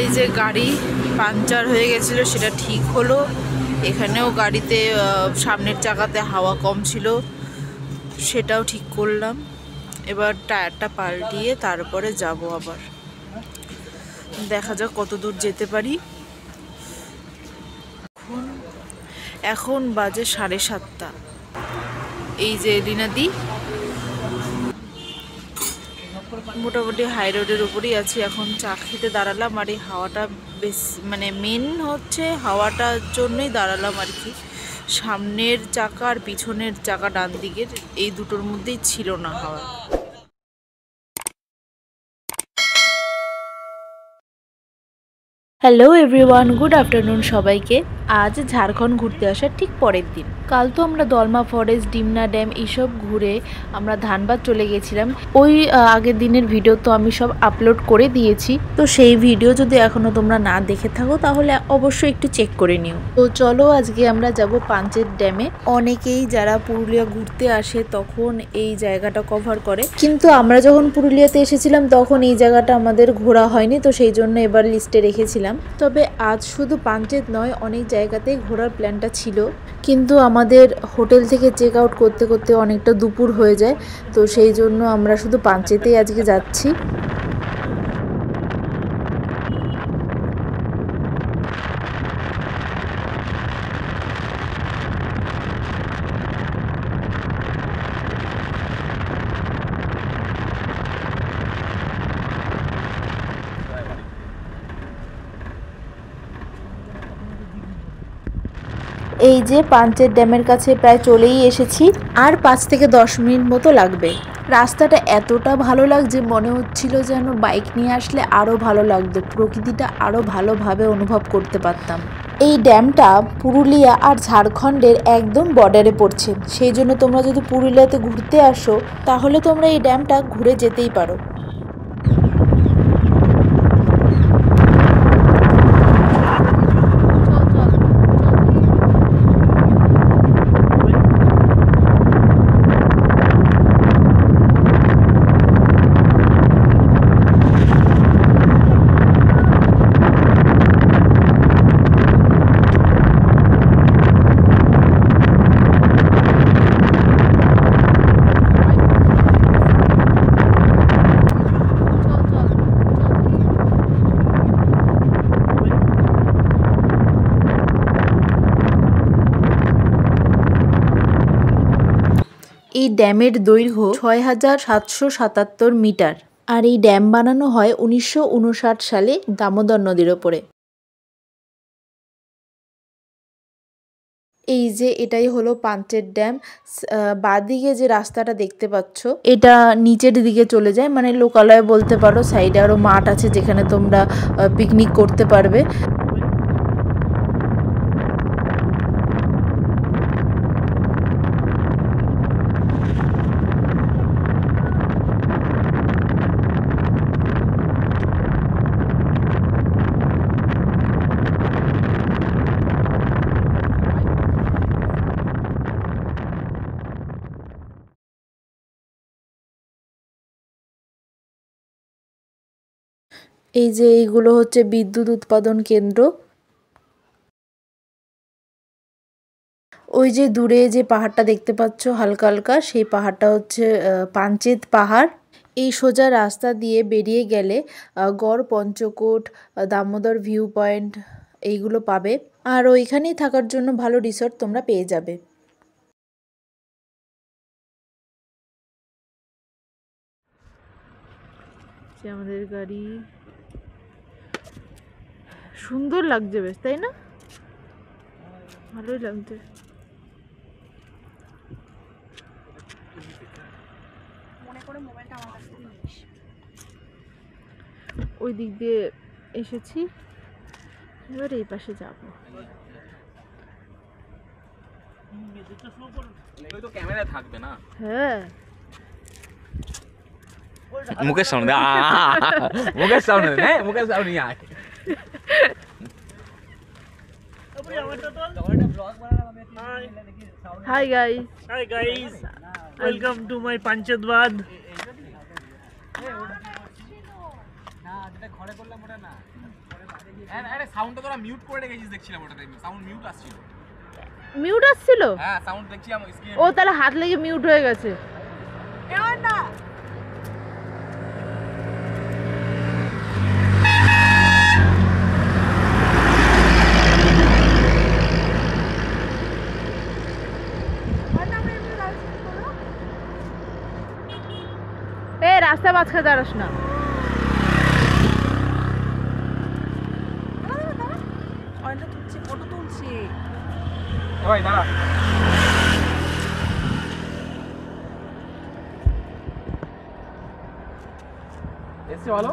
এই যে গাড়ি পাংচার হয়ে গেছিলো সেটা ঠিক হলো। এখানেও গাড়িতে সামনের চাকাতে হাওয়া কম ছিল, সেটাও ঠিক করলাম। এবার টায়ারটা পাল্টিয়ে তারপরে যাব আবার। দেখা যাক কত দূর যেতে পারি। এখন বাজে 7:30। এই যে রিনাদি, মোটামুটি হাই রোডের উপরেই আছি। এখন চা খেতে দাঁড়ালাম, আর এই হাওয়াটা বেশ মানে মেন হচ্ছে হাওয়াটার জন্যই দাঁড়ালাম আর কি। সামনের চাকা আর পিছনের চাকা ডান দিকের এই দুটোর মধ্যেই ছিল না হাওয়া। হ্যালো এভরিওয়ান, গুড আফটারনুন সবাইকে। আজ ঝাড়খণ্ড ঘুরতে আসার ঠিক পরের দিন। কাল তো আমরা দলমা ফরেস্ট, ডিমনা ড্যাম এইসব ঘুরে আমরা ধানবাদ চলে গেছিলাম। ওই আগের দিনের ভিডিও তো আমি সব আপলোড করে দিয়েছি, তো সেই ভিডিও যদি এখনও তোমরা না দেখে থাকো তাহলে অবশ্যই একটু চেক করে নিও। তো চলো আজকে আমরা যাব পাঞ্চেত ড্যামে। অনেকেই যারা পুরুলিয়া ঘুরতে আসে তখন এই জায়গাটা কভার করে, কিন্তু আমরা যখন পুরুলিয়াতে এসেছিলাম তখন এই জায়গাটা আমাদের ঘোরা হয়নি, তো সেই জন্য এবার লিস্টে রেখেছিলাম। তবে আজ শুধু পাঞ্চেত নয়, অনেক জায়গাতেই ঘোরার প্ল্যানটা ছিল, কিন্তু আমাদের হোটেল থেকে চেক আউট করতে করতে অনেকটা দুপুর হয়ে যায়, তো সেই জন্য আমরা শুধু পাঞ্চেতেই আজকে যাচ্ছি। এই যে পাঞ্চেত ড্যামের কাছে প্রায় চলেই এসেছি, আর 5 থেকে 10 মিনিট মতো লাগবে। রাস্তাটা এতটা ভালো লাগছে, মনে হচ্ছিল যেন বাইক নিয়ে আসলে আরও ভালো লাগতো, প্রকৃতিটা আরও ভালোভাবে অনুভব করতে পারতাম। এই ড্যামটা পুরুলিয়া আর ঝাড়খণ্ডের একদম বর্ডারে পড়ছে, সেই জন্য তোমরা যদি পুরুলিয়াতে ঘুরতে আসো তাহলে তোমরা এই ড্যামটা ঘুরে যেতেই পারো। এই ড্যামের দৈর্ঘ্য ৬,৭৭৭ মিটার, আর এই ড্যাম বানানো হয় 1959 সালে দামোদর নদীর ওপরে। এই যে এটাই হলো পাঞ্চেত ড্যাম। বাঁদিকে যে রাস্তাটা দেখতে পাচ্ছ এটা নিচের দিকে চলে যায়, মানে লোকালয় বলতে পারো। সাইডে আরও মাঠ আছে যেখানে তোমরা পিকনিক করতে পারবে। এই যে এইগুলো হচ্ছে বিদ্যুৎ উৎপাদন কেন্দ্র। ওই যে দূরে যে পাহাড়টা দেখতে পাচ্ছ হালকা হালকা, সেই পাহাড়টা হচ্ছে পাঞ্চেত পাহাড়। এই সোজা রাস্তা দিয়ে বেরিয়ে গেলে গড়, পঞ্চকোট, দামোদর ভিউ পয়েন্ট এইগুলো পাবে, আর ওইখানেই থাকার জন্য ভালো রিসর্ট তোমরা পেয়ে যাবে। আমাদের গাড়ি সুন্দর লাগছে বেশ, তাই না? ভালোই লাগছে। ওই দিক দিয়ে এসেছি, এবার এই পাশে যাব। ক্যামেরা থাকবে না? হ্যাঁ, মুকেশ সামনে মুকেশ সামনে হ্যাঁ মুকেশ সামনে আয়। Hi guys. Hi guys, welcome to my Panchetbad. আরে সাউন্ডটা তোরা মিউট করে রেখেছিস দেখছিলাম ওটাতে সাউন্ড মিউট আসছিল মিউট আসছিল হ্যাঁ সাউন্ড দেখছিলাম স্ক্রিনে ও তাহলে হাত লেগে মিউট হয়ে গেছে না এ রাস্তা মাঝখানে দাঁড়াস না ভাই দাঁড়া এসে ভালো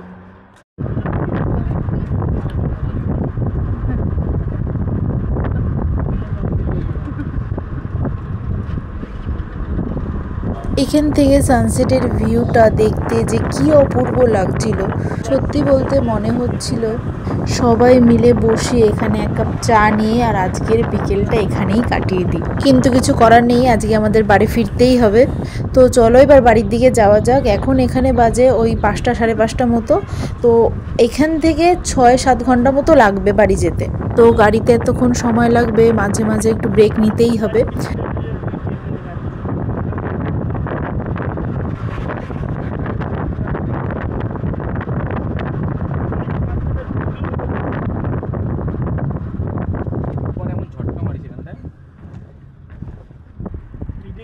এখান থেকে সানসেটের ভিউটা দেখতে যে কি অপূর্ব লাগছিল সত্যি বলতে মনে হচ্ছিল সবাই মিলে বসে এখানে এক কাপ চা নিয়ে আর আজকের বিকেলটা এখানেই কাটিয়ে দিই কিন্তু কিছু করার নেই আজকে আমাদের বাড়ি ফিরতেই হবে তো চলো এবার বাড়ির দিকে যাওয়া যাক এখন এখানে বাজে ওই 5টা সাড়ে 5টা মতো তো এখান থেকে 6-7 ঘন্টা মতো লাগবে বাড়ি যেতে তো গাড়িতে এতক্ষণ সময় লাগবে মাঝে মাঝে একটু ব্রেক নিতেই হবে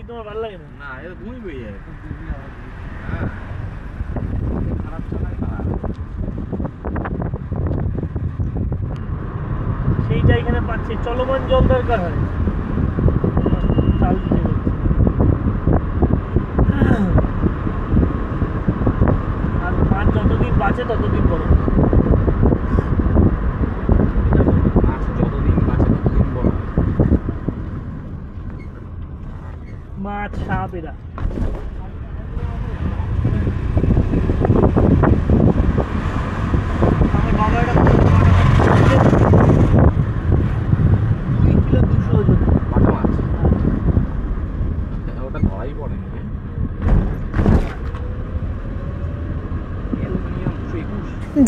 তোমার ভালো লাগে না না এটা ঘুমই বই যায় খুব দুর্বল হ্যাঁ খারাপ চালায় খারাপ সেইটা এখানে পাচ্ছে চলমান জল দরকার হয় চাল দিতে আর মাছ যতদিন বাঁচে ততদিন বড় মাছ যতদিন বাঁচে ততদিন বড় মাছ সাপ এরা আমার বাবা এটা 2 কিলো 200 ওজন বাটা মাছ ওটা ধরাই পড়ে না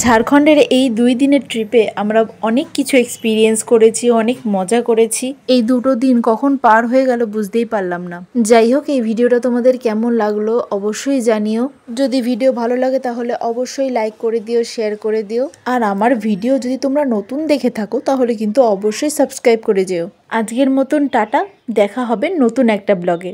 ঝাড়খণ্ডের এই 2 দিনের ট্রিপে আমরা অনেক কিছু এক্সপিরিয়েন্স করেছি অনেক মজা করেছি এই 2টো দিন কখন পার হয়ে গেল বুঝতেই পারলাম না যাই হোক এই ভিডিওটা তোমাদের কেমন লাগলো অবশ্যই জানিও যদি ভিডিও ভালো লাগে তাহলে অবশ্যই লাইক করে দিও শেয়ার করে দিও আর আমার ভিডিও যদি তোমরা নতুন দেখে থাকো তাহলে কিন্তু অবশ্যই সাবস্ক্রাইব করে যেও আজকের মতন টাটা দেখা হবে নতুন একটা ব্লগে।